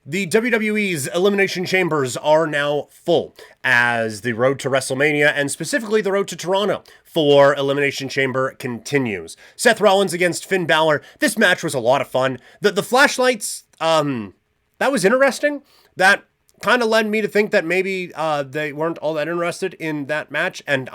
The WWE's Elimination Chambers are now full as the road to WrestleMania and specifically the road to Toronto for Elimination Chamber continues. Seth Rollins against Finn Balor. This match was a lot of fun. The flashlights, that was interesting. That kind of led me to think that maybe they weren't all that interested in that match, and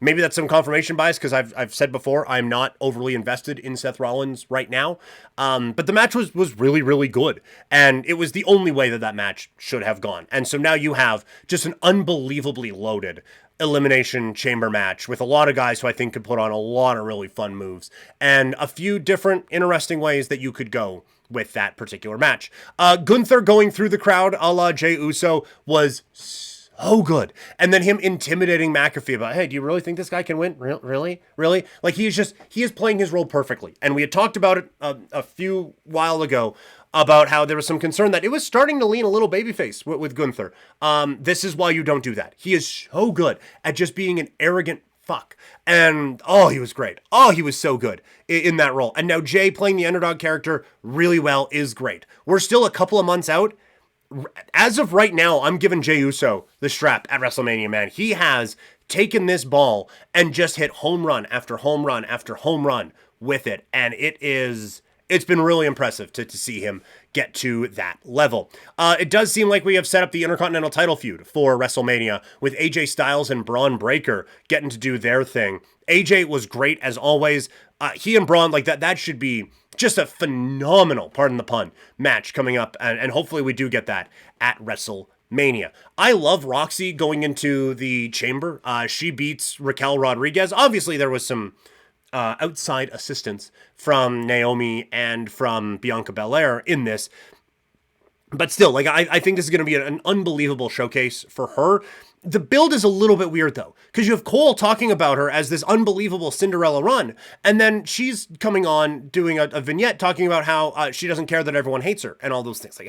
maybe that's some confirmation bias because I've said before I'm not overly invested in Seth Rollins right now, but the match was really, really good, and it was the only way that match should have gone. And so now you have just an unbelievably loaded Elimination Chamber match with a lot of guys who I think could put on a lot of really fun moves and a few different interesting ways that you could go with that particular match. Gunther going through the crowd a la Jey Uso was so good. And then him intimidating McAfee about, hey, do you really think this guy can win? Really? Like he is playing his role perfectly. And we had talked about it a few while ago about how there was some concern that it was starting to lean a little babyface with Gunther. This is why you don't do that. He is so good at just being an arrogant fuck. And, he was great. He was so good in that role. And now Jey playing the underdog character really well is great. We're still a couple of months out. As of right now, I'm giving Jey Uso the strap at WrestleMania, man. He has taken this ball and just hit home run after home run after home run with it. And it's been really impressive to see him get to that level. It does seem like we have set up the Intercontinental title feud for WrestleMania with AJ Styles and Bron Breakker getting to do their thing. AJ was great as always. He and Bron, like that should be just a phenomenal, pardon the pun, match coming up. And hopefully we do get that at WrestleMania. I love Roxy going into the chamber. She beats Raquel Rodriguez. Obviously there was some outside assistance from Naomi and from Bianca Belair in this. But still, like I think this is going to be an unbelievable showcase for her. The build is a little bit weird, though, because you have Cole talking about her as this unbelievable Cinderella run, and then she's coming on doing a vignette talking about how she doesn't care that everyone hates her and all those things. Like,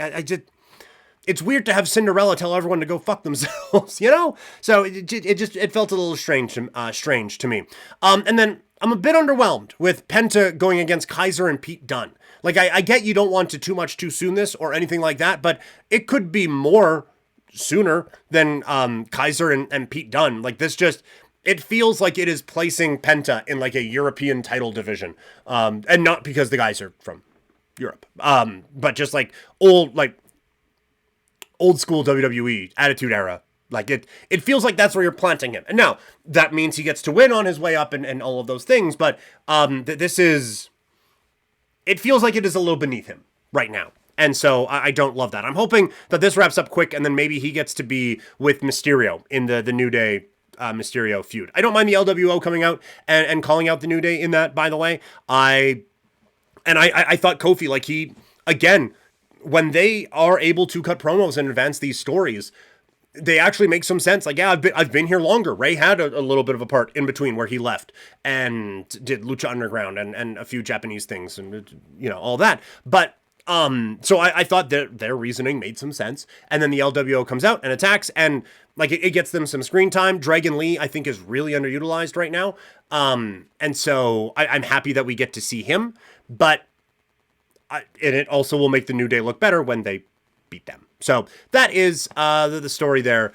it's weird to have Cinderella tell everyone to go fuck themselves, you know? So it felt a little strange to me. And then I'm a bit underwhelmed with Penta going against Kaiser and Pete Dunne. Like, I get you don't want to too much too soon this or anything like that, but it could be more sooner than Kaiser and Pete Dunne. Like, this it feels like it is placing Penta in like a European title division. And not because the guys are from Europe, but just like old school WWE Attitude Era. Like it feels like that's where you're planting him. And now that means he gets to win on his way up and all of those things. But it feels like it is a little beneath him right now. And so I don't love that. I'm hoping that this wraps up quick and then maybe he gets to be with Mysterio in the New Day Mysterio feud. I don't mind the LWO coming out and calling out the New Day in that, by the way. I thought Kofi, like he, again, when they are able to cut promos and advance these stories, they actually make some sense. Like, yeah, I've been here longer. Ray had a little bit of a part in between where he left and did Lucha Underground and a few Japanese things and, you know, all that. But so I thought that their reasoning made some sense. And then the LWO comes out and attacks and like it gets them some screen time. Dragon Lee, I think, is really underutilized right now. And so I'm happy that we get to see him, but and it also will make the New Day look better when they beat them. So that is the story there